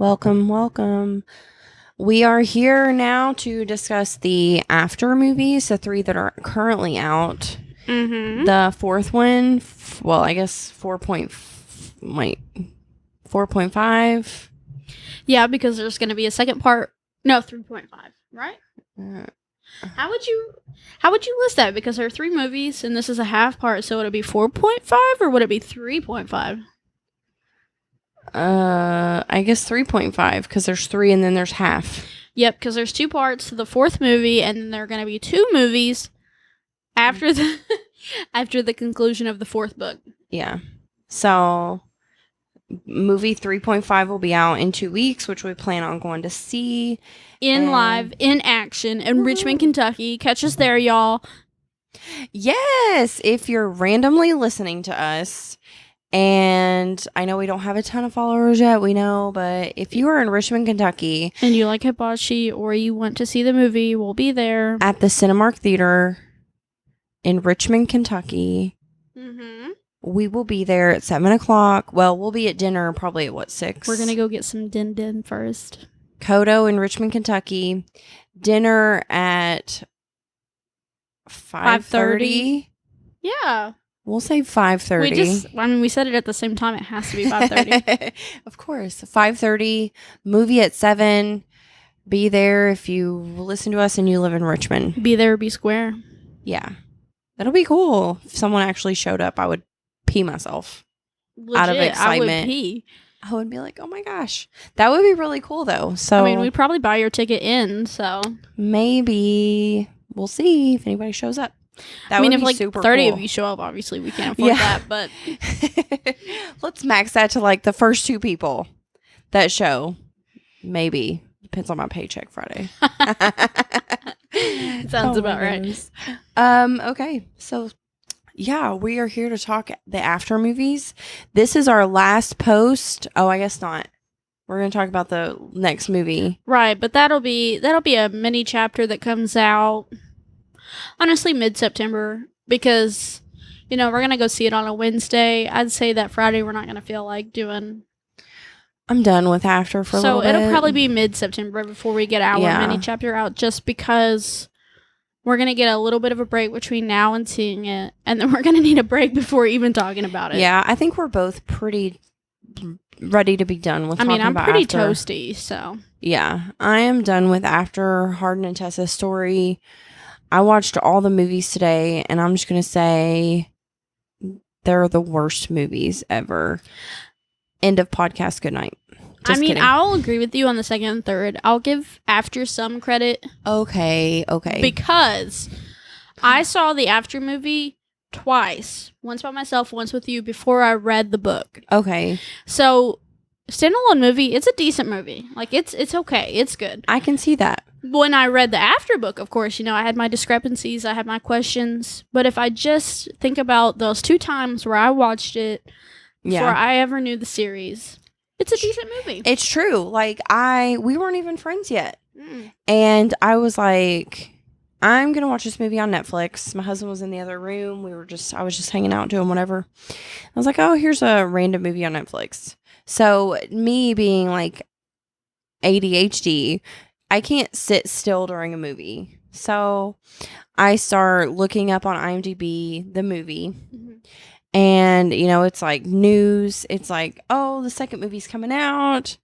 Welcome, welcome. We are here now to discuss the after movies, the 3 that are currently out. Mm-hmm. The fourth one, I guess 4.5. Yeah, because there's going to be a second part. No, 3.5, right? Uh, How would you list that? Because there are 3 movies and this is a half part, so would it be 4.5 or would it be 3.5? I guess 3.5 because there's 3 and then there's half. Yep, because there's 2 parts to the 4th movie, and then there are going to be 2 movies after the after the conclusion of the 4th book. Yeah. So movie 3.5 will be out in 2 weeks, which we plan on going to see. Live, in action, in Richmond, Kentucky. Catch us there, y'all. Yes, if you're randomly listening to us, and I know we don't have a ton of followers yet, we know, but if you are in Richmond, Kentucky, and you like hibachi or you want to see the movie, we'll be there at the Cinemark Theater in Richmond, Kentucky. Mm-hmm. We will be there at 7 o'clock. Well, we'll be at dinner probably at 6? We're gonna go get some din first. Kodo in Richmond, Kentucky. Dinner at 5:30. Yeah. We'll say 5:30. We said it at the same time. It has to be 5:30. Of course. 5:30. Movie at 7. Be there if you listen to us and you live in Richmond. Be there, be square. Yeah. That'll be cool. If someone actually showed up, I would pee myself. Legit, out of excitement. I would pee. I would be like, oh my gosh. That would be really cool though. So I mean, we'd probably buy your ticket in, so maybe we'll see if anybody shows up. That would be if like super 30 cool. of you show up, obviously we can't afford that, but let's max that to like the first 2 people that show. Maybe. Depends on my paycheck Friday. Sounds about right. Okay. So yeah, we are here to talk the after movies. This is our last post. Oh, I guess not. We're going to talk about the next movie. Right, but that'll be a mini chapter that comes out honestly mid-September because we're going to go see it on a Wednesday. I'd say that Friday we're not going to feel like doing. I'm done with after for a little bit. So it'll probably be mid-September before we get our mini chapter out, just because we're going to get a little bit of a break between now and seeing it, and then we're going to need a break before even talking about it. Yeah, I think we're both pretty ready to be done with talking about I'm pretty after. toasty, so. Yeah, I am done with after Hardin and Tessa's story. I watched all the movies today, and I'm just going to say they're the worst movies ever. End of podcast. Good night. Just kidding. I'll agree with you on the second and third. I'll give After some credit. Okay. Because I saw the After movie twice. Once by myself, once with you, before I read the book. Okay. So, standalone movie, it's a decent movie. Like, it's okay. It's good. I can see that. When I read the After book, of course, I had my discrepancies. I had my questions. But if I just think about those 2 times where I watched it before I ever knew the series, it's a decent movie. It's true. Like, we weren't even friends yet. And I was like, I'm going to watch this movie on Netflix. My husband was in the other room. I was just hanging out doing whatever. I was like, oh, here's a random movie on Netflix. So me being like ADHD, I can't sit still during a movie. So I start looking up on IMDb the movie. Mm-hmm. And, it's like news. It's like, oh, the second movie's coming out.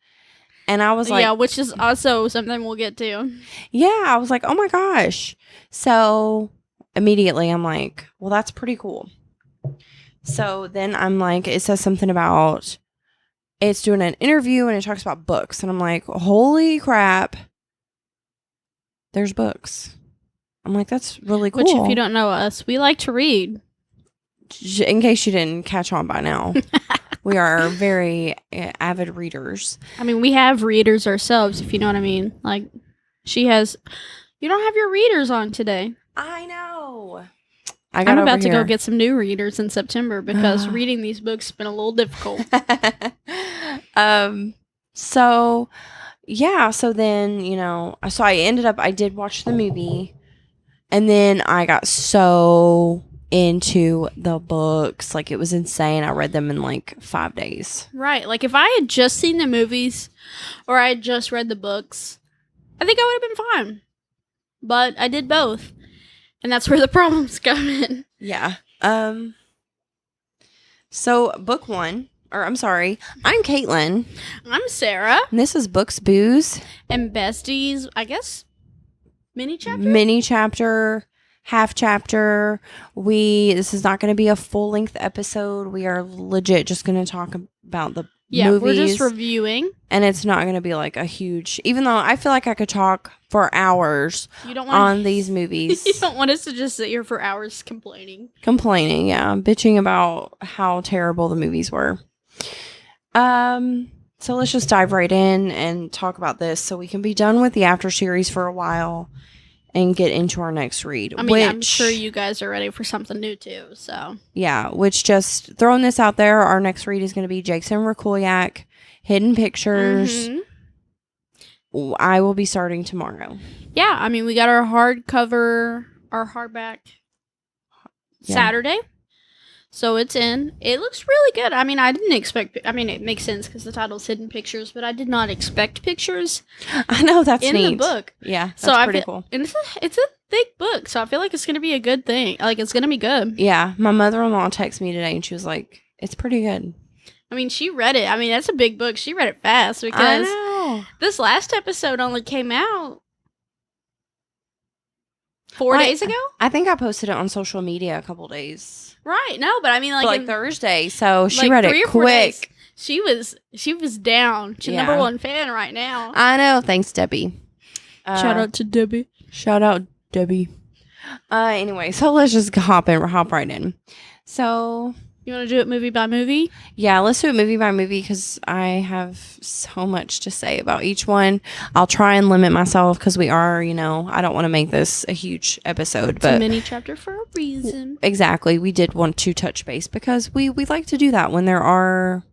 And I was like... Yeah, which is also something we'll get to. Yeah, I was like, oh my gosh. So immediately I'm like, well, that's pretty cool. So then I'm like, it says something about it's doing an interview and it talks about books. And I'm like, holy crap. There's books. I'm like, that's really cool. Which, if you don't know us, we like to read. In case you didn't catch on by now, we are very avid readers. We have readers ourselves, if you know what I mean. Like, she has... You don't have your readers on today. I know. I'm about to go get some new readers in September because reading these books has been a little difficult. So, yeah. So then, I did watch the movie. And then I got so into the books. Like, it was insane. I read them in like 5 days. Right. Like, if I had just seen the movies or I had just read the books, I think I would have been fine. But I did both. And that's where the problems come in. Yeah. So, book one, or I'm sorry, I'm Caitlin. I'm Sarah. And this is Books, Booze. And Besties, I guess, mini chapter, half chapter. This is not going to be a full-length episode. We are legit just going to talk about the movies. We're just reviewing. And it's not going to be like a huge, even though I feel like I could talk for hours on these movies. You don't want us to just sit here for hours complaining. Yeah. Bitching about how terrible the movies were. So let's just dive right in and talk about this so we can be done with the after series for a while and get into our next read. I mean, I'm sure you guys are ready for something new too, so. Yeah, which, just throwing this out there, our next read is going to be Jackson Rakuliak, Hidden Pictures. Mm-hmm. I will be starting tomorrow. Yeah, I mean, we got our hardback Saturday. So it's in. It looks really good. I mean, it makes sense because the title's Hidden Pictures, but I did not expect pictures. I know, that's in neat. the book. Yeah, that's pretty cool. And it's a thick book, so I feel like it's going to be a good thing. Like, it's going to be good. Yeah, my mother-in-law texted me today, and she was like, it's pretty good. I mean, she read it. I mean, that's a big book. She read it fast because this last episode only came out 4 days ago. I think I posted it on social media a couple days. Right. No, but I mean, like Thursday. So she read it quick. She was down. She's number one fan right now. I know. Thanks, Debbie. Shout out to Debbie. Shout out, Debbie. Anyway, so let's just hop right in. So, you want to do it movie by movie? Yeah, let's do it movie by movie because I have so much to say about each one. I'll try and limit myself because we are, I don't want to make this a huge episode. It's a mini chapter for a reason. Exactly. We did want to touch base because we like to do that when there are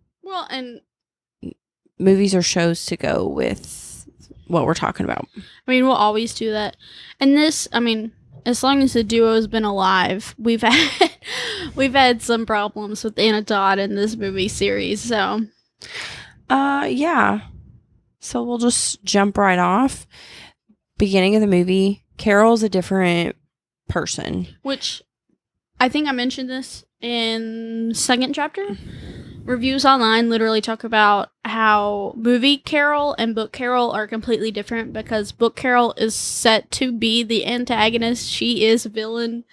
movies or shows to go with what we're talking about. I mean, we'll always do that. And this, I mean, as long as the duo has been alive, we've had some problems with Anna Todd in this movie series. So, yeah. So we'll just jump right off. Beginning of the movie, Carol's a different person. Which, I think I mentioned this in second chapter. Reviews online literally talk about how movie Carol and book Carol are completely different because book Carol is set to be the antagonist. She is a villain.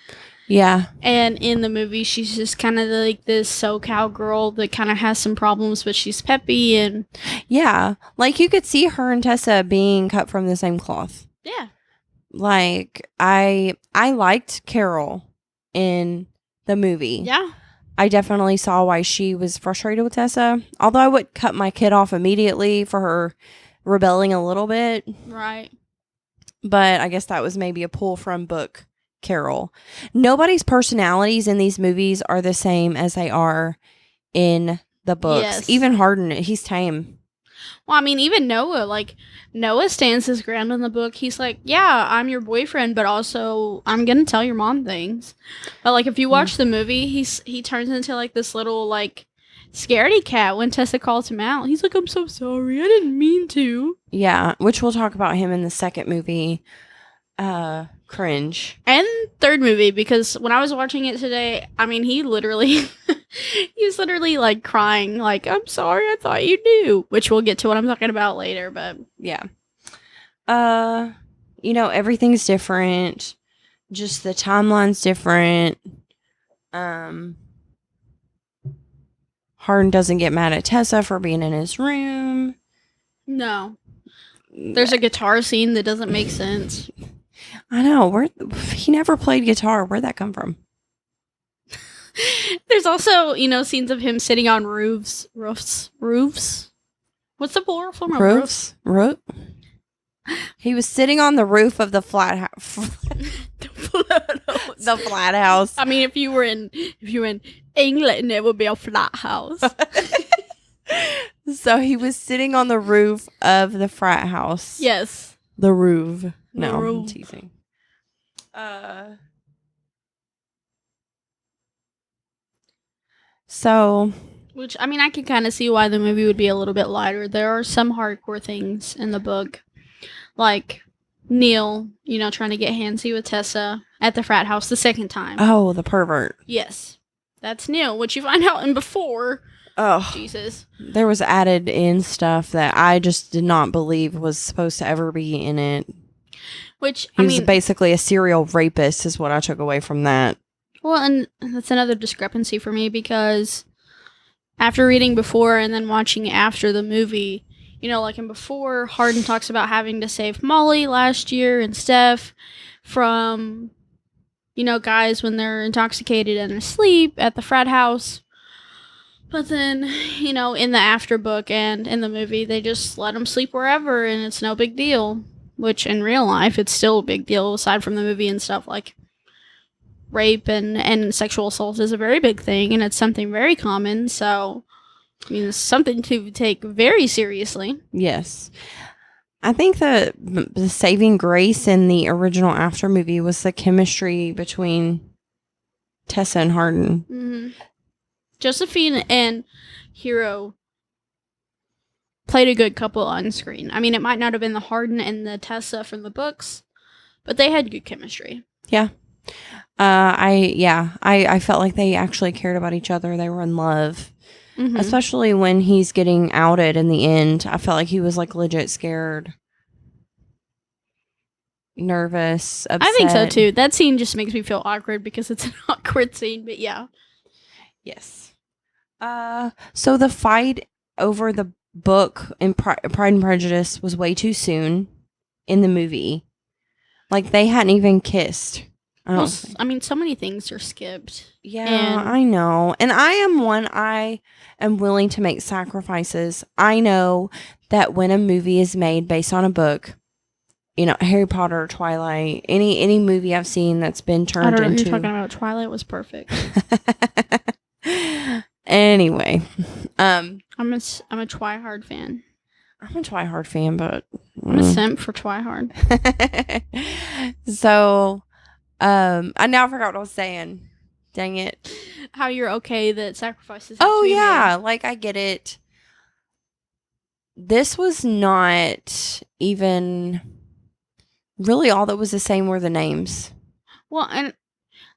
Yeah. And in the movie, she's just kind of like this SoCal girl that kind of has some problems, but she's peppy and... Yeah. Like, you could see her and Tessa being cut from the same cloth. Yeah. Like, I liked Carol in the movie. Yeah. I definitely saw why she was frustrated with Tessa. Although I would cut my kid off immediately for her rebelling a little bit. Right. But I guess that was maybe a pull from book Carol. Nobody's personalities in these movies are the same as they are in the books. Yes. Even Hardin, he's tame. Well, I mean, even Noah stands his ground in the book. He's like, yeah, I'm your boyfriend, but also I'm going to tell your mom things. But, like, if you watch the movie, he turns into, like, this little, like, scaredy cat when Tessa calls him out. He's like, I'm so sorry. I didn't mean to. Yeah, which we'll talk about him in the second movie. Cringe. And third movie, because when I was watching it today, I mean, he was literally like crying, like, I'm sorry, I thought you knew, which we'll get to what I'm talking about later, but yeah. Everything's different. Just the timeline's different. Hardin doesn't get mad at Tessa for being in his room. No. There's a guitar scene that doesn't make sense. I know. He never played guitar. Where'd that come from? There's also, scenes of him sitting on roofs. What's the plural form of roofs? He was sitting on the roof of the flat house. The flat house. I mean, if you were in England, it would be a flat house. So he was sitting on the roof of the frat house. Yes. The roof. No, I'm teasing. So, which, I mean, I can kind of see why the movie would be a little bit lighter. There are some hardcore things in the book, like Neil, trying to get handsy with Tessa at the frat house the second time. Oh, the pervert. Yes. That's Neil, which you find out in before. Oh, Jesus. There was added in stuff that I just did not believe was supposed to ever be in it. Which, he was basically a serial rapist is what I took away from that. Well, and that's another discrepancy for me because after reading before and then watching after the movie, like in before, Hardin talks about having to save Molly last year and Steph from, guys when they're intoxicated and asleep at the frat house. But then, in the after book and in the movie, they just let them sleep wherever and it's no big deal. Which in real life, it's still a big deal aside from the movie and stuff. Like, rape and sexual assault is a very big thing and it's something very common. So, I mean, it's something to take very seriously. Yes. I think the saving grace in the original After movie was the chemistry between Tessa and Hardin. Mm-hmm. Josephine and Hero played a good couple on screen. I mean, it might not have been the Hardin and the Tessa from the books, but they had good chemistry. Yeah. I felt like they actually cared about each other. They were in love. Mm-hmm. Especially when he's getting outed in the end. I felt like he was like legit scared. Nervous, upset. I think so too. That scene just makes me feel awkward because it's an awkward scene, but yeah. Yes. So the fight over the book in Pride and Prejudice was way too soon in the movie. Like, they hadn't even kissed. I mean, so many things are skipped. Yeah, I know. And I am willing to make sacrifices. I know that when a movie is made based on a book, Harry Potter, Twilight, any movie I've seen that's been turned into... I don't know what you're talking about. Twilight was perfect. Anyway. I'm a Twihard fan. I'm a Twihard fan, but... I'm a simp for Twihard. So... I now forgot what I was saying. Dang it. How you're okay that sacrifices... Oh, yeah. Made. Like, I get it. This was not even... Really, all that was the same were the names. Well, and...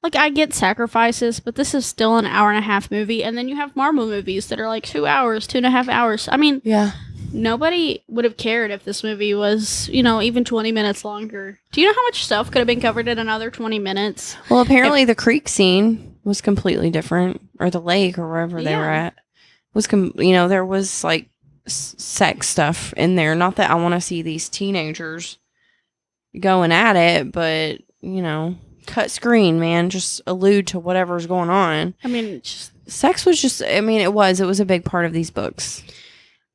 Like, I get sacrifices, but this is still an hour-and-a-half movie, and then you have Marvel movies that are like 2 hours, 2.5 hours. I mean... Yeah. Nobody would have cared if this movie was, even 20 minutes longer. Do you know how much stuff could have been covered in another 20 minutes? Well, apparently the creek scene was completely different, or the lake, or wherever they were at. There was, like, sex stuff in there. Not that I want to see these teenagers going at it, but, cut screen, man. Just allude to whatever's going on. I mean, sex was just, it was a big part of these books.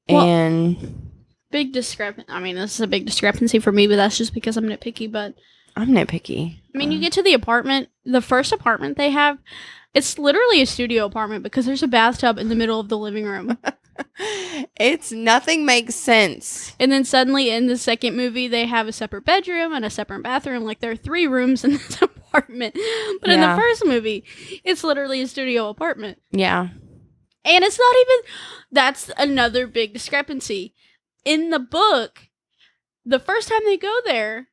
Well, and big discrepancy. I mean, this is a big discrepancy for me, but that's just because I'm nitpicky. But I'm nitpicky. I mean, you get to the apartment, the first apartment they have, it's literally a studio apartment because there's a bathtub in the middle of the living room. Nothing makes sense. And then suddenly in the second movie, they have a separate bedroom and a separate bathroom. Like, there are 3 rooms in this apartment. But in the first movie, it's literally a studio apartment. Yeah. And it's not even... That's another big discrepancy. In the book, the first time they go there,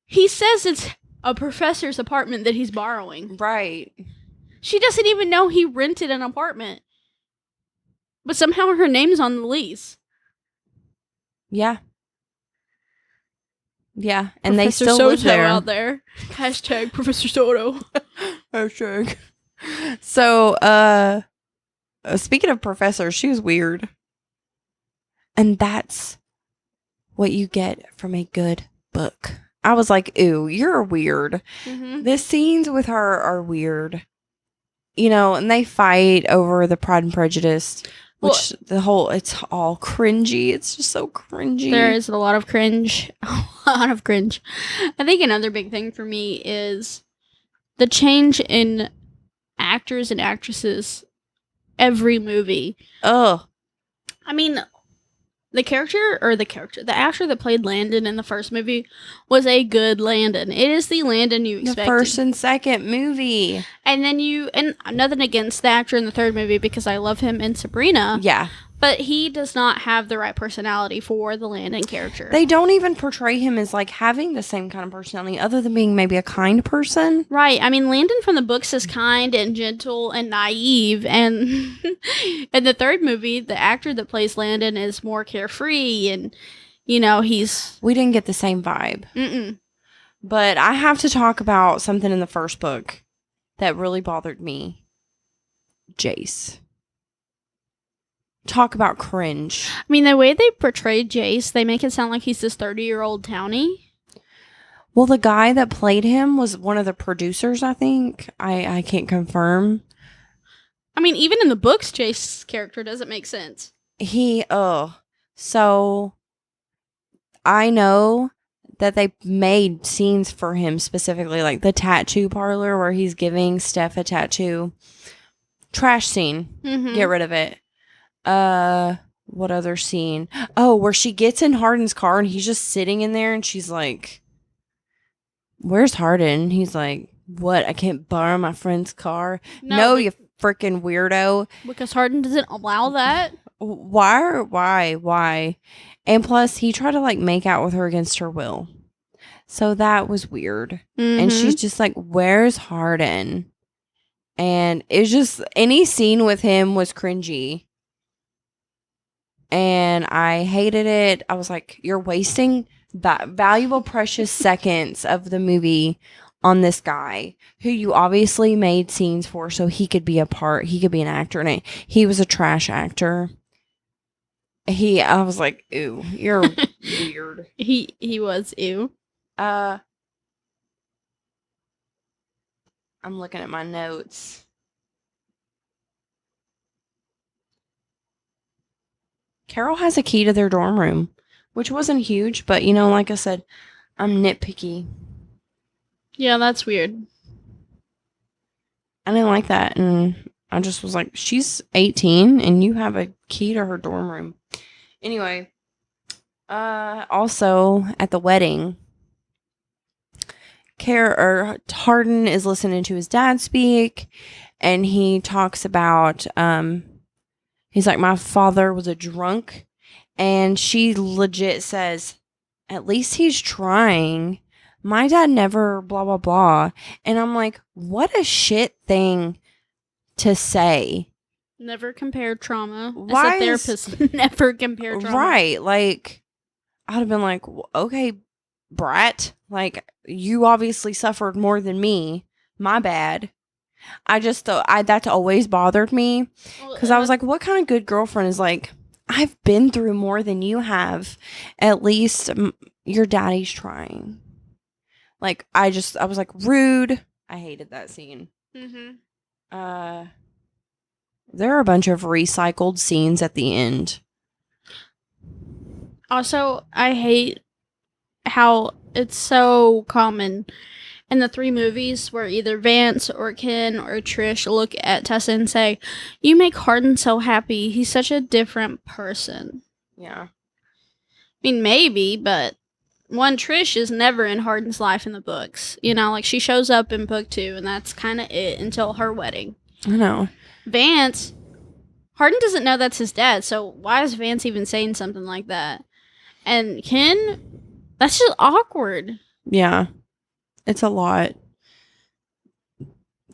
he says it's a professor's apartment that he's borrowing. Right. She doesn't even know he rented an apartment. But somehow her name's on the lease. Yeah. Yeah. And Professor they still Soto live there. Out there. Hashtag Professor Soto. Hashtag. So, speaking of professors, she was weird. And that's what you get from a good book. I was like, ooh, you're weird. Mm-hmm. The scenes with her are weird. And they fight over the Pride and Prejudice, which it's all cringy. It's just so cringy. There is a lot of cringe. A lot of cringe. I think another big thing for me is the change in actors and actresses every movie. Ugh. I mean, The actor that played Landon in the first movie was a good Landon. It is the Landon you expected. The first and second movie. And then and nothing against the actor in the third movie because I love him in Sabrina. Yeah. But he does not have the right personality for the Landon character. They don't even portray him as, like, having the same kind of personality other than being maybe a kind person. Right. I mean, Landon from the books is kind and gentle and naive. And in the third movie, the actor that plays Landon is more carefree. And, we didn't get the same vibe. Mm-mm. But I have to talk about something in the first book that really bothered me. Jace. Talk about cringe. I mean, the way they portrayed Jace, they make it sound like he's this 30-year-old townie. Well, the guy that played him was one of the producers, I think. I can't confirm. I mean, even in the books, Jace's character doesn't make sense. So, I know that they made scenes for him specifically, like the tattoo parlor where he's giving Steph a tattoo. Trash scene. Mm-hmm. Get rid of it. What other scene? Oh, where she gets in Hardin's car and he's just sitting in there and she's like, "Where's Hardin?" He's like, "What? I can't borrow my friend's car?" No, you freaking weirdo. Because Hardin doesn't allow that. Why? And plus, he tried to, like, make out with her against her will. So that was weird. Mm-hmm. And she's just like, "Where's Hardin?" And it's just, any scene with him was cringy. And I hated it. I was like, you're wasting valuable, precious seconds of the movie on this guy who you obviously made scenes for so he could be he could be an actor in it. He was a trash actor. I was like, ew, you're weird. He was ew. I'm looking at my notes. Carol has a key to their dorm room, which wasn't huge, but, like I said, I'm nitpicky. Yeah, that's weird. I didn't like that, and I just was like, she's 18, and you have a key to her dorm room. Anyway, also, at the wedding, Hardin is listening to his dad speak, and he talks about, he's like, "My father was a drunk," and she legit says, "At least he's trying. My dad never blah, blah, blah." And I'm like, what a shit thing to say. Never compare trauma. Why as a therapist, never compare trauma. Right. Like, I'd have been like, okay, brat. Like, you obviously suffered more than me. My bad. I just thought that's always bothered me because I was like, what kind of good girlfriend is like, I've been through more than you have. At least your daddy's trying. Like, I was like, rude. I hated that scene. Mm-hmm. There are a bunch of recycled scenes at the end. Also, I hate how it's so common in the three movies where either Vance or Ken or Trish look at Tessa and say, "You make Hardin so happy. He's such a different person." Yeah. I mean, maybe, but Trish is never in Hardin's life in the books. Like, she shows up in book 2, and that's kind of it until her wedding. I know. Vance, Hardin doesn't know that's his dad, so why is Vance even saying something like that? And Ken, that's just awkward. Yeah. It's a lot.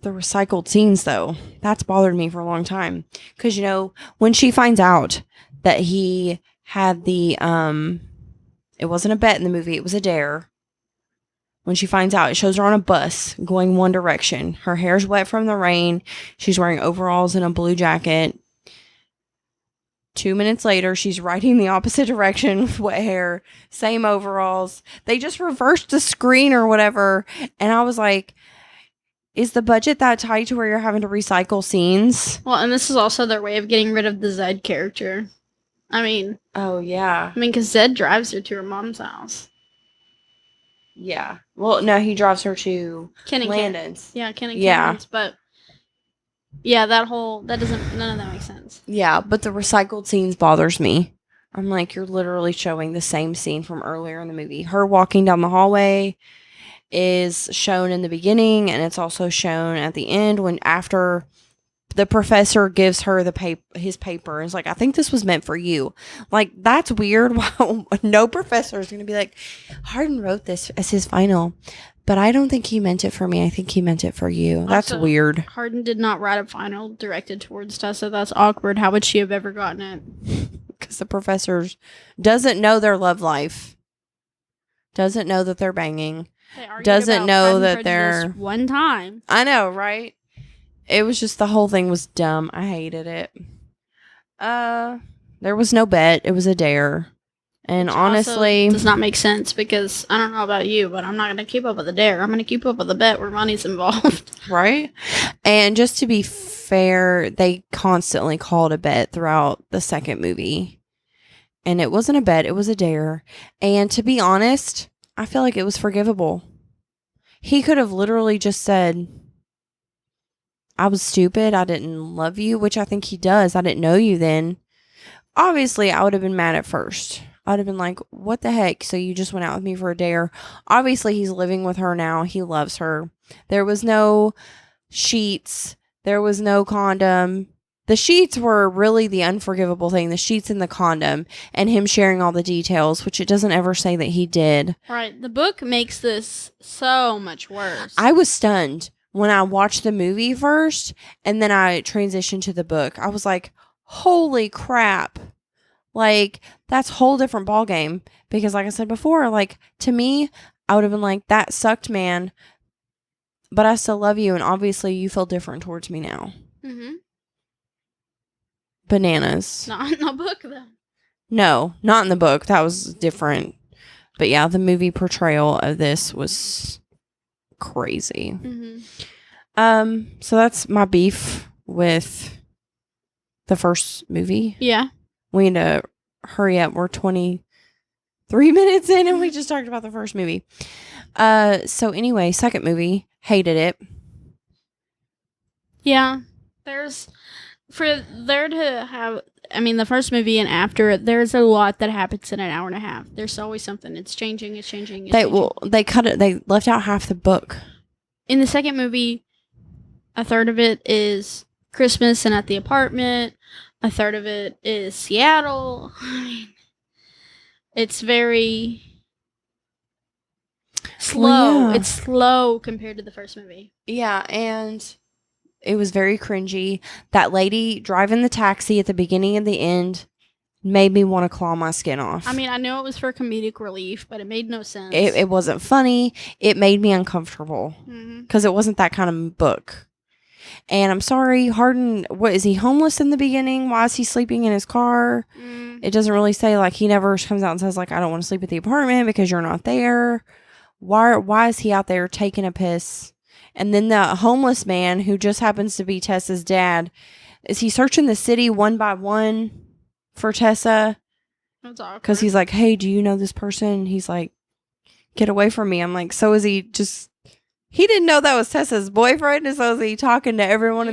The recycled scenes, though, that's bothered me for a long time. Because, when she finds out that he had the, it wasn't a bet in the movie, it was a dare. When she finds out, it shows her on a bus going one direction. Her hair's wet from the rain. She's wearing overalls and a blue jacket. 2 minutes later, she's riding the opposite direction with wet hair, same overalls. They just reversed the screen or whatever. And I was like, is the budget that tight to where you're having to recycle scenes? Well, and this is also their way of getting rid of the Zed character. I mean... Oh, yeah. because Zed drives her to her mom's house. Yeah. Well, no, he drives her to Landon's. Yeah, Ken and Landon's, but... Yeah, none of that makes sense. Yeah, but the recycled scenes bothers me. I'm like, you're literally showing the same scene from earlier in the movie. Her walking down the hallway is shown in the beginning, and it's also shown at the end when after the professor gives her his paper. It's like, I think this was meant for you. Like, that's weird. No professor is going to be like, Hardin wrote this as his final, but I don't think he meant it for me. I think he meant it for you. That's also, weird. Hardin did not write a final directed towards Tessa. That's awkward. How would she have ever gotten it? Because the professor doesn't know their love life. Doesn't know that they're banging. Doesn't know that they're... One time. I know, right? It was just, the whole thing was dumb. I hated it. There was no bet. It was a dare. And which honestly... does not make sense because, I don't know about you, but I'm not going to keep up with a dare. I'm going to keep up with a bet where money's involved. Right? And just to be fair, they constantly called a bet throughout the second movie. And it wasn't a bet. It was a dare. And to be honest, I feel like it was forgivable. He could have literally just said... I was stupid. I didn't love you, which I think he does. I didn't know you then. Obviously, I would have been mad at first. I would have been like, what the heck? So you just went out with me for a dare. Obviously, he's living with her now. He loves her. There was no sheets. There was no condom. The sheets were really the unforgivable thing. The sheets and the condom and him sharing all the details, which it doesn't ever say that he did. Right. The book makes this so much worse. I was stunned when I watched the movie first and then I transitioned to the book. I was like, holy crap. Like, that's a whole different ballgame. Because like I said before, like, to me, I would have been like, that sucked, man. But I still love you. And obviously you feel different towards me now. Mm-hmm. Bananas. Not in the book, though. No, not in the book. That was different. But yeah, the movie portrayal of this was... crazy. So that's my beef with the first movie. Yeah. We need to hurry up. We're 23 minutes in and we just talked about the first movie. So anyway, second movie, hated it. Yeah. For there to have, I mean, the first movie and after, there's a lot that happens in an hour and a half. There's always something. It's changing. They cut it. They left out half the book. In the second movie, a third of it is Christmas and at the apartment. A third of it is Seattle. I mean, it's very slow. Well, yeah. It's slow compared to the first movie. Yeah, and it was very cringy. That lady driving the taxi at the beginning and the end made me want to claw my skin off. I mean, I know it was for comedic relief, but it made no sense. It wasn't funny. It made me uncomfortable because it wasn't that kind of book. And I'm sorry, Hardin, what is he, homeless in the beginning? Why is he sleeping in his car? It doesn't really say, like, he never comes out and says, like, I don't want to sleep at the apartment because you're not there. Why is he out there taking a piss? And then the homeless man who just happens to be Tessa's dad, is he searching the city one by one for Tessa? That's awkward. Because he's like, hey, do you know this person? He's like, get away from me. I'm like, so is he just... He didn't know that was Tessa's boyfriend, and so is he talking to everyone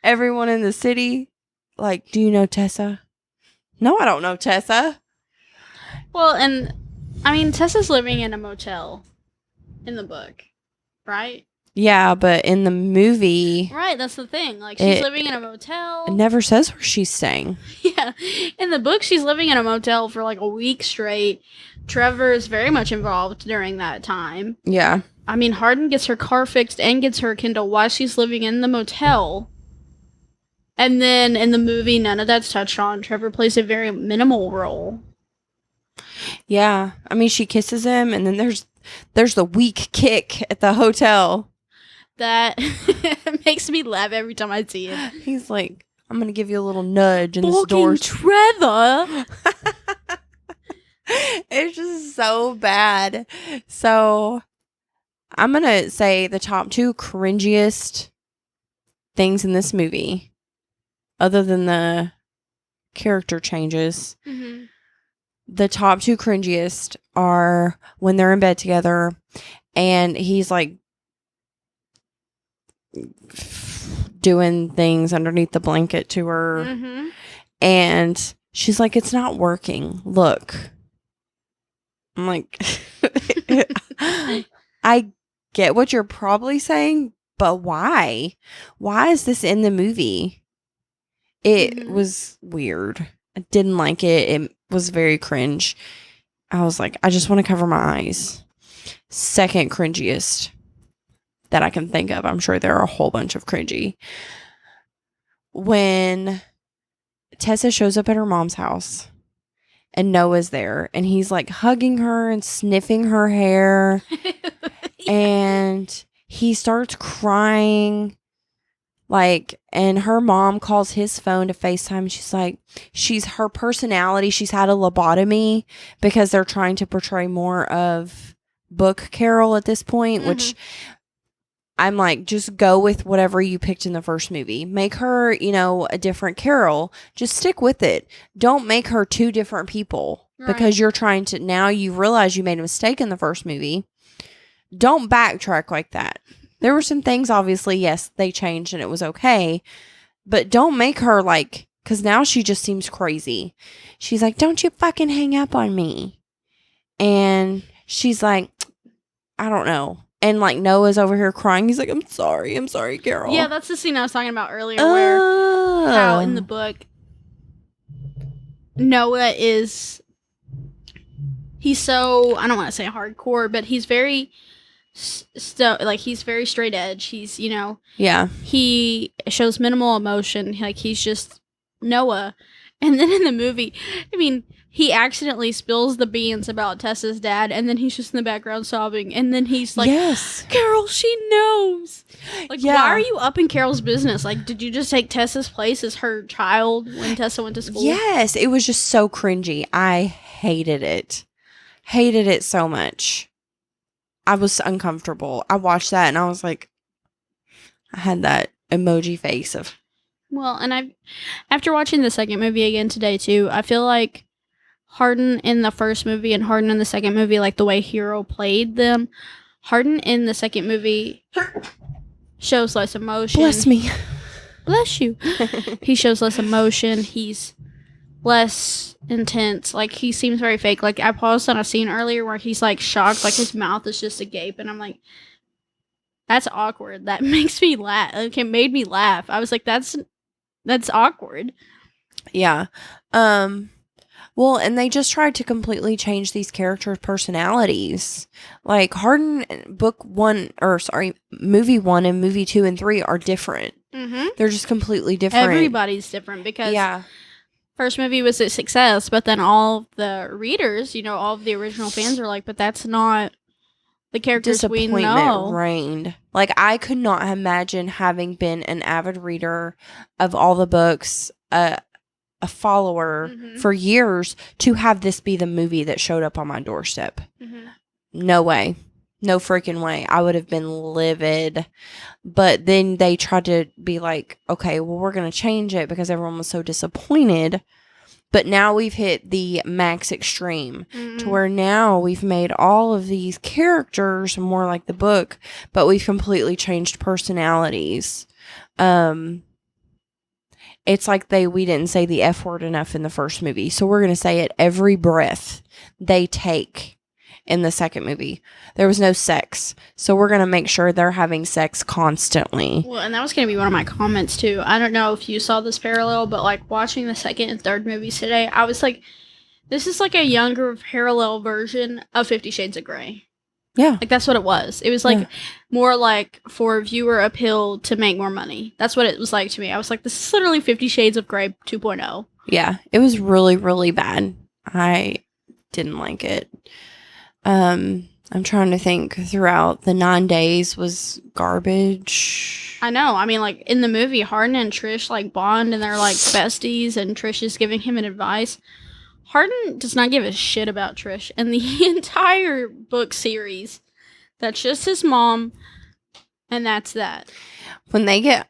everyone in the city? Like, do you know Tessa? No, I don't know Tessa. Well, and I mean, Tessa's living in a motel in the book, right? Yeah, but in the movie... Right, that's the thing. Like, she's living in a motel. It never says where she's staying. Yeah. In the book, she's living in a motel for like a week straight. Trevor is very much involved during that time. Yeah. I mean, Hardin gets her car fixed and gets her a Kindle while she's living in the motel. And then in the movie, none of that's touched on. Trevor plays a very minimal role. Yeah. I mean, she kisses him, and then there's the weak kick at the hotel. That makes me laugh every time I see it. He's like, I'm going to give you a little nudge in this door. Trevor! It's just so bad. So... I'm going to say the top two cringiest things in this movie, other than the character changes. The top two cringiest are when they're in bed together and he's like doing things underneath the blanket to her. And She's like, it's not working. Look. I'm like, I get what you're probably saying, but why? Why is this in the movie? It was weird. I didn't like it. It was very cringe. I was like, I just want to cover my eyes. Second cringiest that I can think of. I'm sure there are a whole bunch of cringy. When Tessa shows up at her mom's house and Noah's there and he's like hugging her and sniffing her hair and he starts crying. Like, and her mom calls his phone to FaceTime. She's like, her personality, she's had a lobotomy because they're trying to portray more of book Carol at this point, which I'm like, just go with whatever you picked in the first movie. Make her, a different Carol. Just stick with it. Don't make her two different people because you're trying to, now you realize you made a mistake in the first movie. Don't backtrack like that. There were some things, obviously, yes, they changed and it was okay. But don't make her like, because now she just seems crazy. She's like, don't you fucking hang up on me. And she's like, I don't know. And like Noah's over here crying. He's like, I'm sorry, Carol. Yeah, that's the scene I was talking about earlier where how in the book Noah is, he's so, I don't want to say hardcore, but he's very he's very straight edge. He's, yeah, he shows minimal emotion. Like, he's just Noah. And then in the movie, I mean, he accidentally spills the beans about Tessa's dad, and then he's just in the background sobbing. And then he's like, yes, Carol, she knows. Like, why are you up in Carol's business? Like, did you just take Tessa's place as her child when Tessa went to school? Yes, it was just so cringy. I hated it. Hated it so much. I was uncomfortable. I watched that and I was like, I had that emoji face of. Well, and after watching the second movie again today too, I feel like Hardin in the first movie and Hardin in the second movie, like the way Hero played them, Hardin in the second movie shows less emotion. Bless me. Bless you. He shows less emotion. He's less intense. Like, he seems very fake. Like, I paused on a scene earlier where he's like shocked, like his mouth is just agape, and I'm like, that's awkward. That makes me laugh. Like, it made me laugh. I was like, that's awkward. Yeah. Well, and they just tried to completely change these characters' personalities. Like, Hardin, movie 1 and movie 2 and 3 are different. Mm-hmm. They're just completely different. Everybody's different because first movie was a success, but then all the readers, all of the original fans are like, but that's not the characters we know. Reigned. Like, I could not imagine having been an avid reader of all the books, a follower for years, to have this be the movie that showed up on my doorstep. No way. No freaking way. I would have been livid. But then they tried to be like, okay, well, we're going to change it because everyone was so disappointed. But now we've hit the max extreme to where now we've made all of these characters more like the book, but we've completely changed personalities. It's like we didn't say the F word enough in the first movie. So we're going to say it every breath they take in the second movie. There was no sex. So we're going to make sure they're having sex constantly. Well, and that was going to be one of my comments too. I don't know if you saw this parallel, but like watching the second and third movies today, I was like, this is like a younger parallel version of 50 Shades of Grey. Yeah. Like, that's what it was. It was like more like for viewer appeal to make more money. That's what it was like to me. I was like, this is literally 50 Shades of Grey 2.0. Yeah. It was really, really bad. I didn't like it. I'm trying to think throughout. The 9 days was garbage. I know. I mean, like, in the movie, Hardin and Trish, like, bond and they're, like, besties, and Trish is giving him an advice. Hardin does not give a shit about Trish. And the entire book series, that's just his mom, and that's that. When they get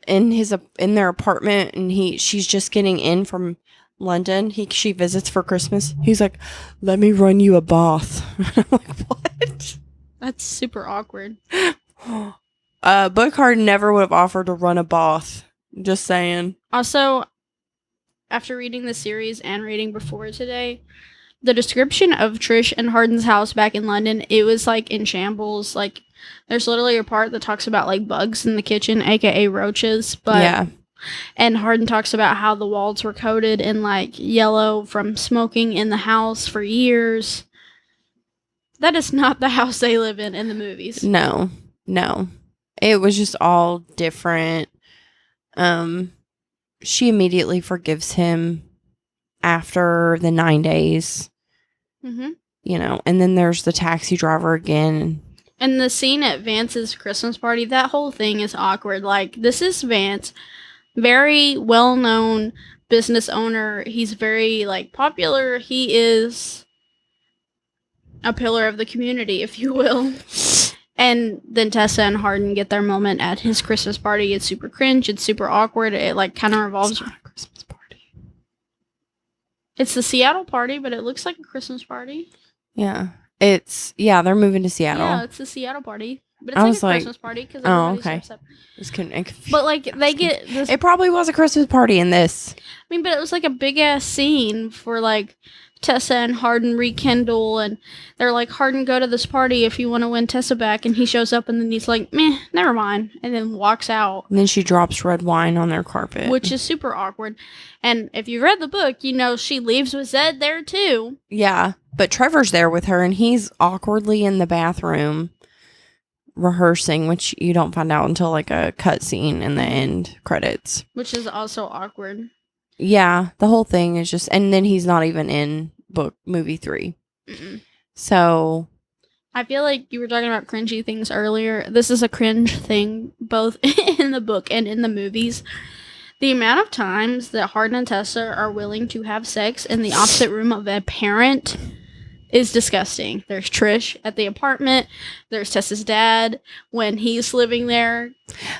in their apartment and she's just getting in from London, she visits for Christmas. He's like, let me run you a bath. I'm like, what? That's super awkward. Book Hardin never would have offered to run a bath. Just saying. Also, after reading the series and reading before today, the description of Trish and Hardin's house back in London, it was like in shambles. Like, there's literally a part that talks about like bugs in the kitchen, aka roaches. But yeah. And Hardin talks about how the walls were coated in like yellow from smoking in the house for years. That is not the house they live in the movies. No. It was just all different. She immediately forgives him after the 9 days. Mm-hmm. You know, and then there's the taxi driver again. And the scene at Vance's Christmas party, that whole thing is awkward. Like, this is Vance, very well-known business owner. He's very, like, popular. He is a pillar of the community, if you will. And then Tessa and Hardin get their moment at his Christmas party. It's super cringe. It's super awkward. It, like, kind of revolves... It's not a Christmas party. It's the Seattle party, but it looks like a Christmas party. Yeah. They're moving to Seattle. Yeah, it's the Seattle party. But it's like a Christmas party because everybody's dressed up. But like they get this. It probably was a Christmas party in this. I mean, but it was like a big ass scene for like Tessa and Hardin rekindle, and they're like, Hardin, go to this party if you want to win Tessa back, and he shows up, and then he's like, meh, never mind, and then walks out. And then she drops red wine on their carpet, which is super awkward. And if you read the book, you know she leaves with Zed there too. Yeah, but Trevor's there with her, and he's awkwardly in the bathroom rehearsing, which you don't find out until like a cutscene in the end credits, which is also awkward. Yeah, the whole thing is just, and then he's not even in movie 3. Mm-mm. So I feel like you were talking about cringy things earlier. This is a cringe thing, both in the book and in the movies. The amount of times that Hardin and Tessa are willing to have sex in the opposite room of a parent is disgusting. There's Trish at the apartment. There's Tessa's dad when he's living there.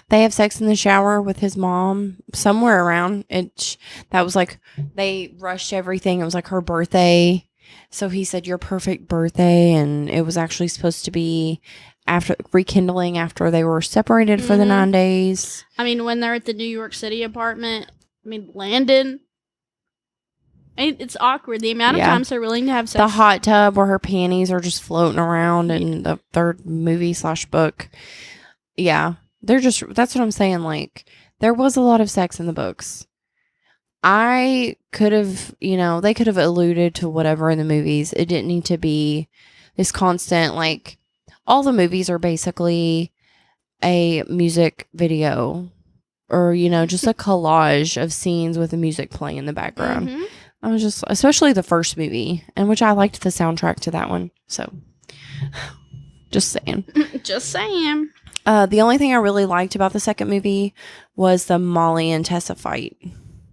They have sex in the shower with his mom somewhere around it. That was like, they rushed everything. It was like her birthday. So he said, your perfect birthday. And it was actually supposed to be after rekindling after they were separated for the 9 days. I mean, when they're at the New York City apartment, Landon. It's awkward. The amount of times they're willing to have sex. The hot tub where her panties are just floating around in the third movie/book. Yeah. That's what I'm saying. Like, there was a lot of sex in the books. I could have, they could have alluded to whatever in the movies. It didn't need to be this constant, like, all the movies are basically a music video or, just a collage of scenes with the music playing in the background. Mm-hmm. I was just, especially the first movie, and which I liked the soundtrack to that one. So, just saying. Just saying. The only thing I really liked about the second movie was the Molly and Tessa fight.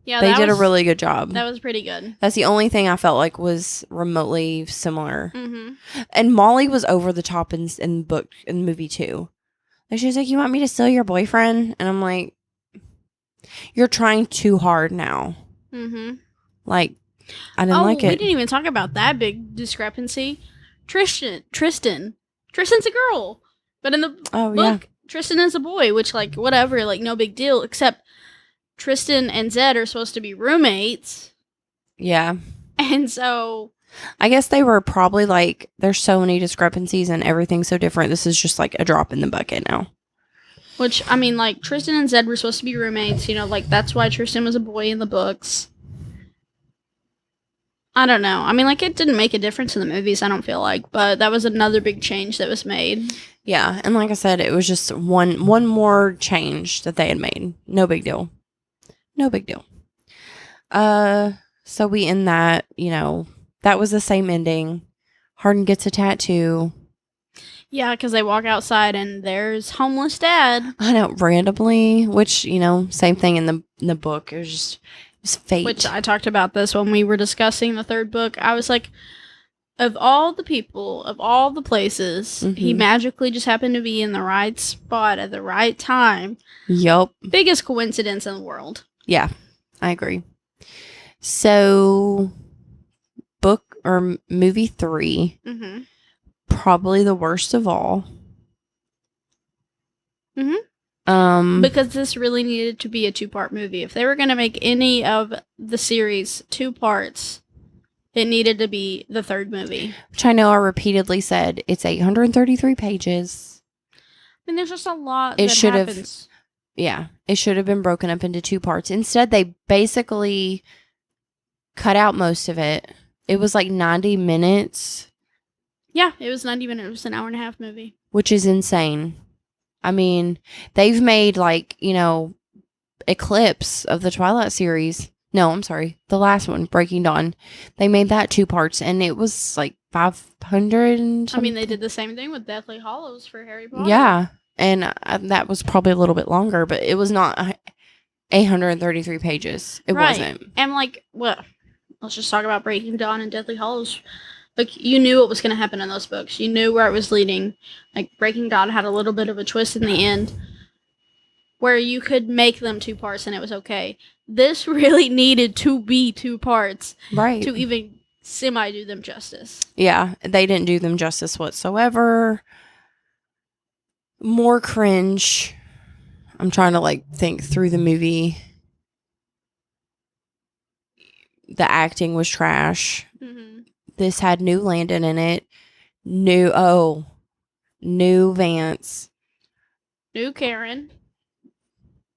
Yeah, they did a really good job. That was pretty good. That's the only thing I felt like was remotely similar. Mm-hmm. And Molly was over the top in movie 2. Like, she was like, "You want me to steal your boyfriend?" And I'm like, "You're trying too hard now." Mm-hmm. Like, I didn't like it. We didn't even talk about that big discrepancy. Tristan's a girl, but in the book, Tristan is a boy, which, like, whatever, like, no big deal, except Tristan and Zed are supposed to be roommates. Yeah. And so I guess they were probably like, there's so many discrepancies and everything's so different. This is just like a drop in the bucket now. Which, like, Tristan and Zed were supposed to be roommates, like, that's why Tristan was a boy in the books. I don't know. Like, it didn't make a difference in the movies, I don't feel like, but that was another big change that was made. Yeah, and like I said, it was just one more change that they had made. No big deal. No big deal. So we end that, that was the same ending. Hardin gets a tattoo. Yeah, because they walk outside and there's homeless dad. I know, randomly, which, same thing in the book. It was fate. Which I talked about this when we were discussing the third book. I was like, of all the people, of all the places, he magically just happened to be in the right spot at the right time. Yup. Biggest coincidence in the world. Yeah, I agree. So, book or movie 3, probably the worst of all. Because this really needed to be a 2-part movie. If they were going to make any of the series 2 parts, it needed to be the 3rd movie. Which I know I repeatedly said, it's 833 pages. I mean, there's just a lot that happens. Yeah, it should have been broken up into 2 parts. Instead, they basically cut out most of it. It was like 90 minutes. Yeah, it was 90 minutes. It was an hour-and-a-half movie. Which is insane. I mean, they've made Eclipse of the Twilight series. No, I'm sorry. The last one, Breaking Dawn. They made that 2 parts, and it was like 500 and something. I mean, they did the same thing with Deathly Hallows for Harry Potter. Yeah, and that was probably a little bit longer, but it was not 833 pages. It wasn't. And let's just talk about Breaking Dawn and Deathly Hallows. Like, you knew what was going to happen in those books. You knew where it was leading. Like, Breaking Dawn had a little bit of a twist in the end where you could make them 2 parts and it was okay. This really needed to be 2 parts. Right. To even semi-do them justice. Yeah, they didn't do them justice whatsoever. More cringe. I'm trying to, think through the movie. The acting was trash. Mm-hmm. This had new Landon in it. New Vance. New Karen.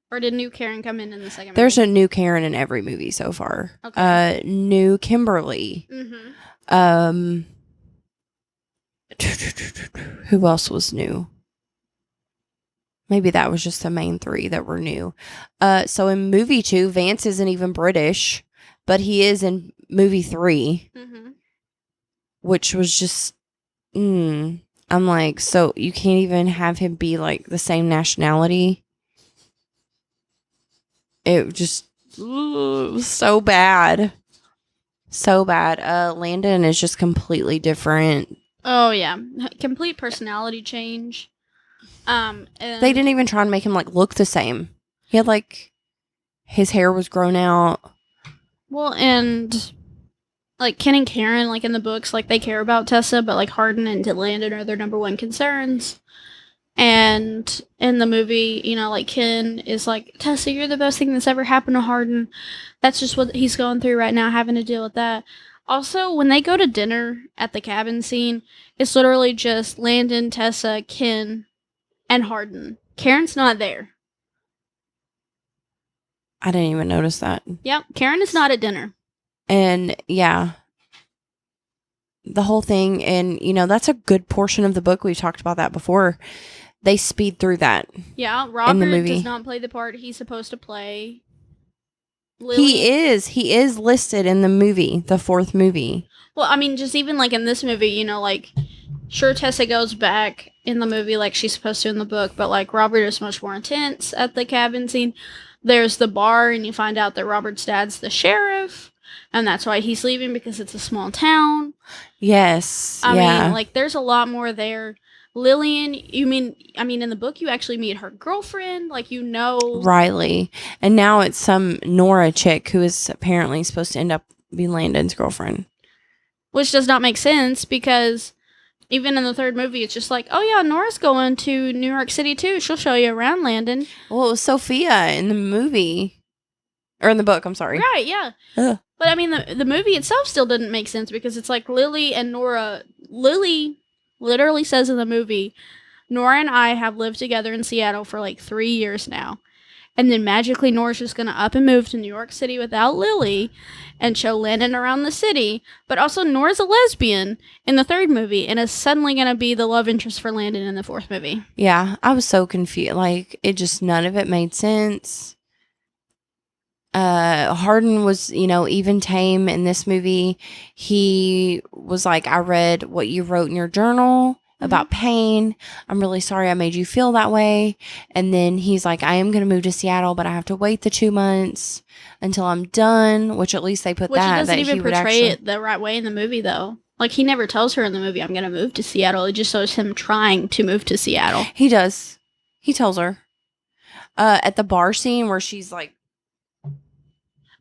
Or did new Karen come in the second movie? There's a new Karen in every movie so far. Okay. New Kimberly. Mm-hmm. Who else was new? Maybe that was just the main 3 that were new. So in movie 2, Vance isn't even British, but he is in movie 3, mm-hmm. which was just, I'm like, so you can't even have him be the same nationality. It just was so bad. So bad. Landon is just completely different. Oh, yeah. Complete personality change. And they didn't even try and make him look the same. He had his hair was grown out. Well, and Ken and Karen, in the books, they care about Tessa, but Hardin and Landon are their number 1 concerns. And in the movie, Ken is Tessa, you're the best thing that's ever happened to Hardin. That's just what he's going through right now, having to deal with that. Also, when they go to dinner at the cabin scene, it's literally just Landon, Tessa, Ken, and Hardin. Karen's not there. I didn't even notice that. Yep, Karen is not at dinner. And, yeah. The whole thing, and, that's a good portion of the book. We've talked about that before. They speed through that. Yeah, Robert does not play the part he's supposed to play. Lily, He is listed in the movie, the 4th movie. Well, I mean, just even in this movie, sure, Tessa goes back in the movie like she's supposed to in the book, but Robert is much more intense at the cabin scene. There's the bar, and you find out that Robert's dad's the sheriff, and that's why he's leaving, because it's a small town. Yes. I mean, there's a lot more there. Lillian, in the book, you actually meet her girlfriend, Riley. And now it's some Nora chick who is apparently supposed to end up being Landon's girlfriend. Which does not make sense, because even in the 3rd movie, it's just oh yeah, Nora's going to New York City too. She'll show you around, Landon. Well, it was Sophia in the movie. Or in the book, I'm sorry. Right, yeah. Ugh. But I mean, the movie itself still didn't make sense, because it's Lily and Nora. Lily literally says in the movie, Nora and I have lived together in Seattle for 3 years now. And then magically Nora's just going to up and move to New York City without Lily and show Landon around the city. But also Nora's a lesbian in the 3rd movie and is suddenly going to be the love interest for Landon in the 4th movie. Yeah, I was so confused. It just, none of it made sense. Hardin was, even tame in this movie. He was I read what you wrote in your journal about pain. I'm really sorry I made you feel that way. And then he's I am going to move to Seattle, but I have to wait the 2 months until I'm done, which at least they put which that. Which doesn't that even portray it the right way in the movie, though. He never tells her in the movie, I'm going to move to Seattle. It just shows him trying to move to Seattle. He does. He tells her. At the bar scene where she's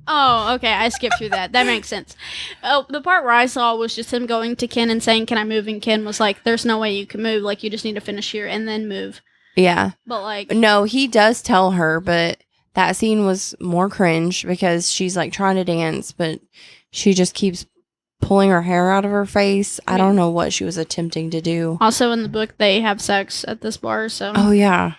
oh, okay. I skipped through that. That makes sense. Oh, the part where I saw was just him going to Ken and saying, can I move? And Ken was there's no way you can move. You just need to finish here and then move. Yeah. But like, no, he does tell her, but that scene was more cringe because she's like trying to dance, but she just keeps pulling her hair out of her face. I don't know what she was attempting to do. Also in the book, they have sex at this bar, so. Oh, yeah.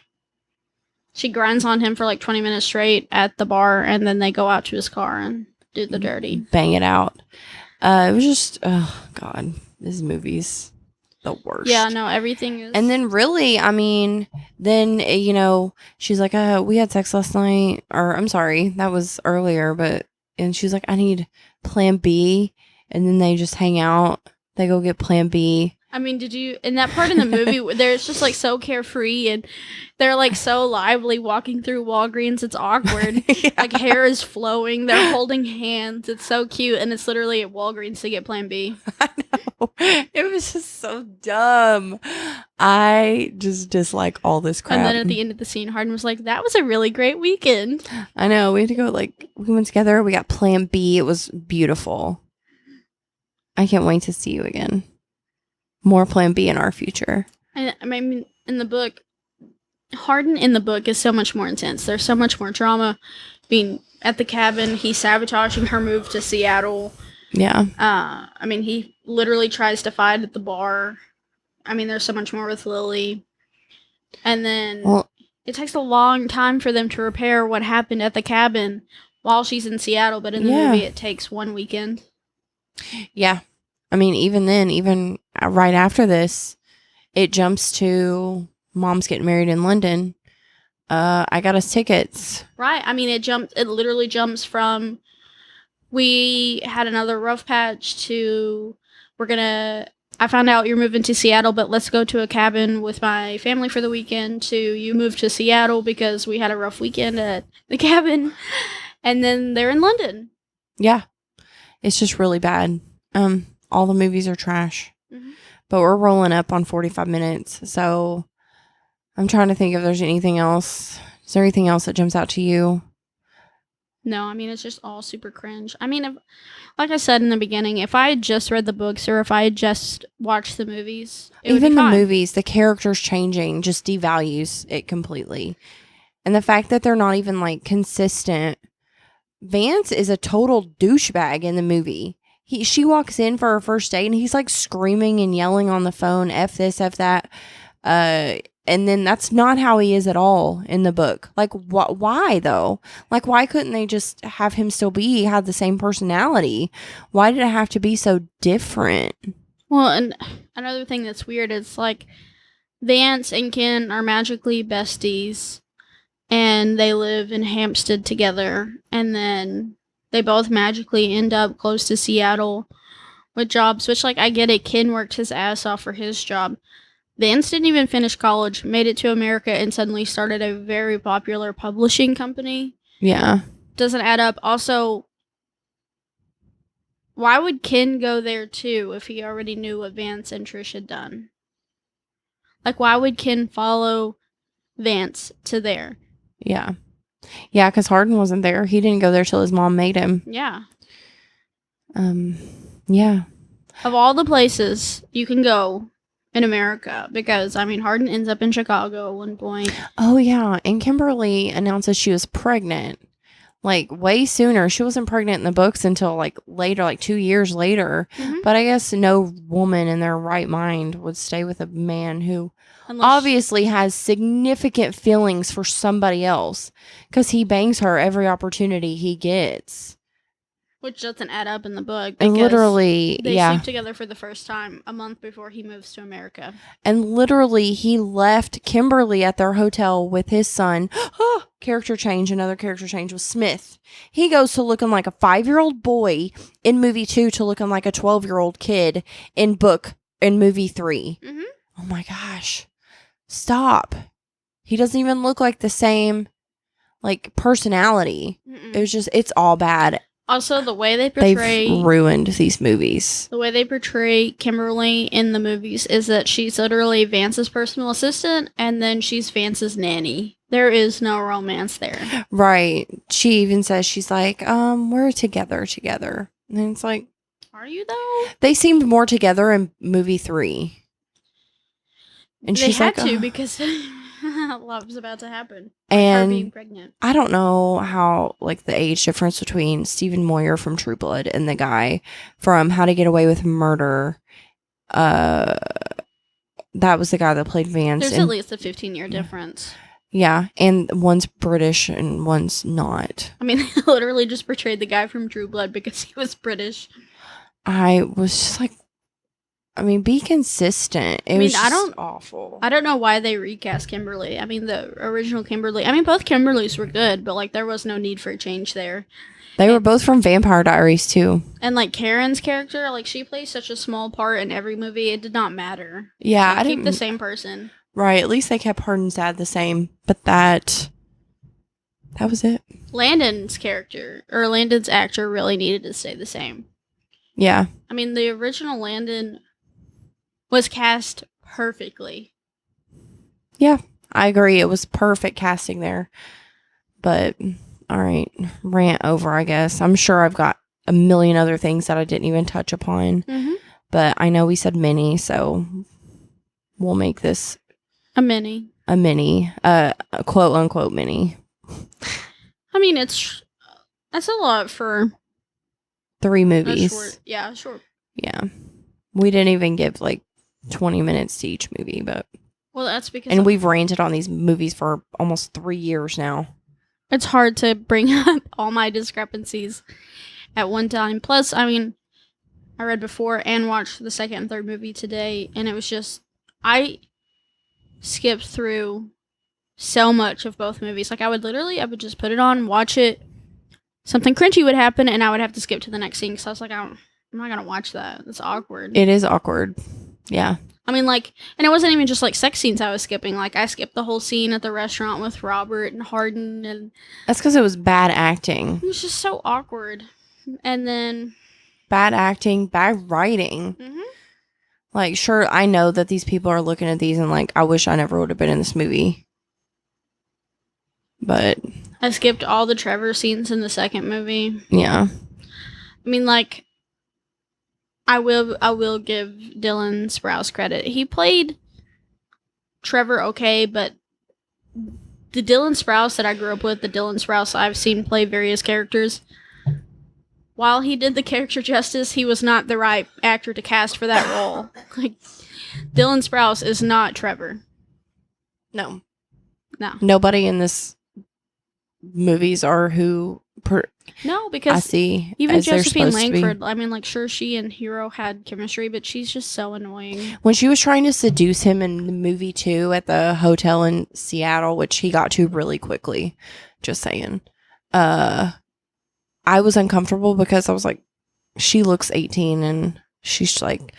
She grinds on him for like 20 minutes straight at the bar, and then they go out to his car and do the dirty. Bang it out. It was just, oh, God. This movie's the worst. Yeah, no, everything is. And then really, I mean, then, she's like, we had sex last night. Or, I'm sorry, that was earlier, but, and she's like, I need plan B. And then they just hang out. They go get plan B. I mean, did you, in that part in the movie, they're just like so carefree and they're like so lively walking through Walgreens. It's awkward. Yeah. Like hair is flowing. They're holding hands. It's so cute. And it's literally at Walgreens to get plan B. I know. It was just so dumb. I just dislike all this crap. And then at the end of the scene, Hardin was like, that was a really great weekend. I know. We had to go, we went together. We got plan B. It was beautiful. I can't wait to see you again. More plan B in our future. And I mean, in the book, Hardin in the book is so much more intense. There's so much more drama. Being at the cabin, he's sabotaging her move to Seattle. Yeah. I mean, he literally tries to fight at the bar. I mean, there's so much more with Lily. And then it takes a long time for them to repair what happened at the cabin while she's in Seattle. But in the movie, it takes one weekend. Yeah. I mean, even then, even right after this, it jumps to Mom's getting married in London. I got us tickets. Right. I mean, it literally jumps from we had another rough patch to I found out you're moving to Seattle, but let's go to a cabin with my family for the weekend, to you moved to Seattle because we had a rough weekend at the cabin. And then they're in London. Yeah. It's just really bad. All the movies are trash. Mm-hmm. But we're rolling up on 45 minutes. So I'm trying to think if there's anything else. Is there anything else that jumps out to you? No, I mean, it's just all super cringe. I mean, like I said in the beginning, if I had just read the books or if I had just watched the movies, even the movies, the characters changing just devalues it completely. And the fact that they're not even like consistent. Vance is a total douchebag in the movie. She walks in for her first date and he's like screaming and yelling on the phone, F this, F that. And then that's not how he is at all in the book. Like, why though? Like, why couldn't they just have him still have the same personality? Why did it have to be so different? Well, and another thing that's weird is like Vance and Ken are magically besties and they live in Hampstead together. And then they both magically end up close to Seattle with jobs, which, like, I get it. Ken worked his ass off for his job. Vance didn't even finish college, made it to America, and suddenly started a very popular publishing company. Yeah. Doesn't add up. Also, why would Ken go there, too, if he already knew what Vance and Trish had done? Like, why would Ken follow Vance to there? Yeah. Yeah, because Hardin wasn't there. He didn't go there till his mom made him. Yeah. Yeah. Of all the places you can go in America, because, I mean, Hardin ends up in Chicago at one point. Oh, yeah. And Kimberly announces she was pregnant, like, way sooner. She wasn't pregnant in the books until, like, later, like 2 years later. Mm-hmm. But I guess no woman in their right mind would stay with a man who obviously has significant feelings for somebody else because he bangs her every opportunity he gets. Which doesn't add up in the book. And literally, they sleep together for the first time a month before he moves to America. And literally, he left Kimberly at their hotel with his son. Character change. Another character change was Smith. He goes to looking like a 5-year-old boy in movie 2 to looking like a 12-year-old kid in movie 3. Mm-hmm. Oh my gosh. Stop. He doesn't even look like the same, like, personality. Mm-mm. It was just, it's all bad. Also, the way they portray... They've ruined these movies. The way they portray Kimberly in the movies is that she's literally Vance's personal assistant, and then she's Vance's nanny. There is no romance there. Right. She even says, she's like, we're together. And it's like... Are you, though? They seemed more together in movie 3. And she's they had to, because A lot was about to happen. And her being pregnant. I don't know how, like, the age difference between Stephen Moyer from True Blood and the guy from How to Get Away with Murder. That was the guy that played Vance. There's at least a 15-year difference. Yeah, and one's British and one's not. I mean, they literally just portrayed the guy from True Blood because he was British. I was just like, I mean, be consistent. It was awful. I don't know why they recast Kimberly. I mean, the original Kimberly. I mean, both Kimberlys were good, but, like, there was no need for a change there. They were both from Vampire Diaries, too. And, like, Karen's character, like, she plays such a small part in every movie. It did not matter. Yeah, like, I didn't keep the same person. Right, at least they kept Hard and Sad the same. But that was it. Landon's actor really needed to stay the same. Yeah. I mean, the original Landon was cast perfectly. Yeah, I agree. It was perfect casting there. But, all right, rant over, I guess. I'm sure I've got a million other things that I didn't even touch upon. Mm-hmm. But I know we said mini, so we'll make this a mini. A quote unquote mini. I mean, that's a lot for 3 movies. Short. Yeah. We didn't even give like 20 minutes to each movie, but well, that's because we've ranted on these movies for almost 3 years now. It's hard to bring up all my discrepancies at one time. Plus, I mean, I read before and watched the second and third movie today, and it was just I skipped through so much of both movies. Like, I would just put it on, watch it, something cringy would happen, and I would have to skip to the next scene, because I was like, I'm not gonna watch that. That's awkward. It is awkward. Yeah. I mean, like, and it wasn't even just like sex scenes I was skipping. Like, I skipped the whole scene at the restaurant with Robert and Hardin, and that's because it was bad acting. It was just so awkward. And then bad acting, bad writing. Mm-hmm. Like, sure, I know that these people are looking at these and like, I wish I never would have been in this movie. But I skipped all the Trevor scenes in the second movie. Yeah. I mean, like, I will give Dylan Sprouse credit. He played Trevor okay, but the Dylan Sprouse that I grew up with, the Dylan Sprouse I've seen play various characters, while he did the character justice, he was not the right actor to cast for that role. Like, Dylan Sprouse is not Trevor. No. Nobody in this movies are who no, because I see even Josephine Langford, I mean, like, sure, she and Hero had chemistry, but she's just so annoying. When she was trying to seduce him in the movie too, at the hotel in Seattle, which he got to really quickly, just saying, I was uncomfortable because I was like, she looks 18 and she's like,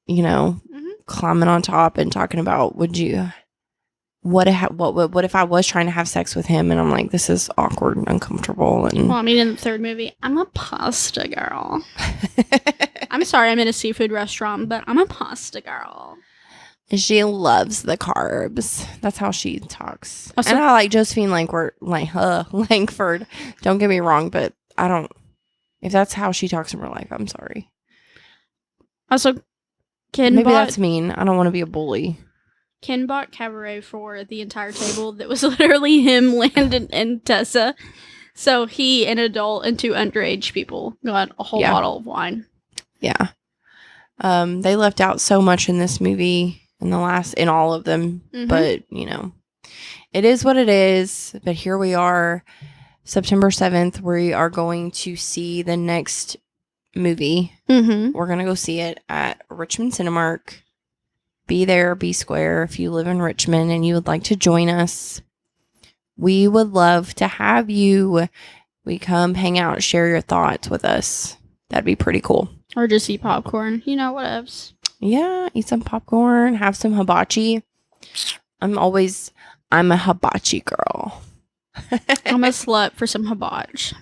you know, climbing on top and talking about, what if I was trying to have sex with him? And I'm like, this is awkward and uncomfortable. And well, I mean, in the third movie, I'm a pasta girl. I'm sorry, I'm in a seafood restaurant, but I'm a pasta girl. She loves the carbs. That's how she talks. Also, and I like Josephine Langford. Don't get me wrong, but I don't. If that's how she talks in real life, I'm sorry. Also, maybe that's mean. I don't want to be a bully. Ken bought Cabaret for the entire table. That was literally him, Landon, and Tessa. So he, an adult, and 2 underage people got a whole bottle of wine. Yeah. They left out so much in this movie. In all of them, but you know, it is what it is. But here we are, September 7th. We are going to see the next movie. We're gonna go see it at Richmond Cinemark. Be there, be square. If you live in Richmond and you would like to join us, we would love to have you. We come hang out, share your thoughts with us. That'd be pretty cool. Or just eat popcorn. You know, whatevs. Yeah, eat some popcorn, have some hibachi. I'm a hibachi girl. I'm a slut for some hibachi.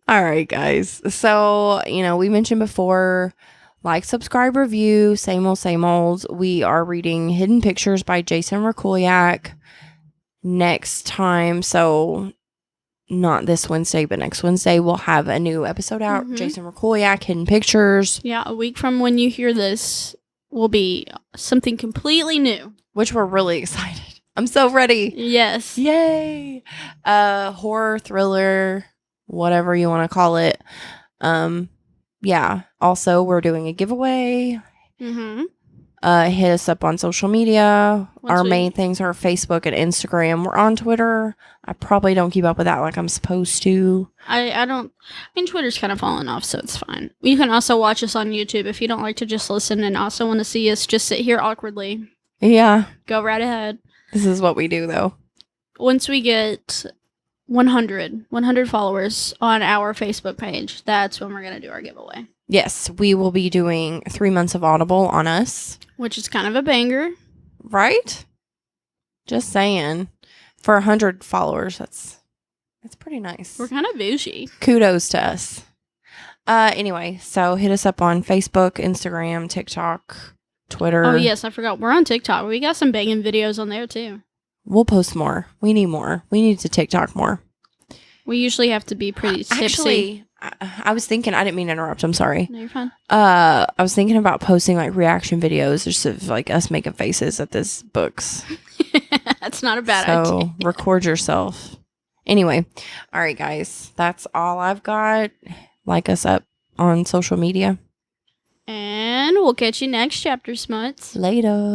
All right, guys. So, you know, we mentioned before, like, subscribe, review, same old. We are reading Hidden Pictures by Jason Rekulyak next time. So, not this Wednesday, but next Wednesday, we'll have a new episode out. Jason Rekulyak, Hidden Pictures. Yeah, a week from when you hear this, will be something completely new. Which we're really excited. I'm so ready. Yes. Yay. Horror, thriller, whatever you want to call it. Yeah. Also, we're doing a giveaway. Mm-hmm. Hit us up on social media. Our main things are Facebook and Instagram. We're on Twitter. I probably don't keep up with that like I'm supposed to. I don't. I mean, Twitter's kind of fallen off, so it's fine. You can also watch us on YouTube if you don't like to just listen and also want to see us just sit here awkwardly. Yeah. Go right ahead. This is what we do, though. Once we get 100 followers on our Facebook page, that's when we're going to do our giveaway. Yes, we will be doing 3 months of Audible on us. Which is kind of a banger. Right? Just saying. For 100 followers, that's pretty nice. We're kind of bougie. Kudos to us. Anyway, so hit us up on Facebook, Instagram, TikTok, Twitter. Oh, yes, I forgot. We're on TikTok. We got some banging videos on there, too. We'll post more. We need more. We need to TikTok more. We usually have to be pretty tipsy. Actually, I was thinking, I didn't mean to interrupt. I'm sorry. No, you're fine. I was thinking about posting like reaction videos just of like us making faces at this books. That's not a bad idea. So record yourself. Anyway, all right, guys. That's all I've got. Like us up on social media. And we'll catch you next chapter, Smuts. Later.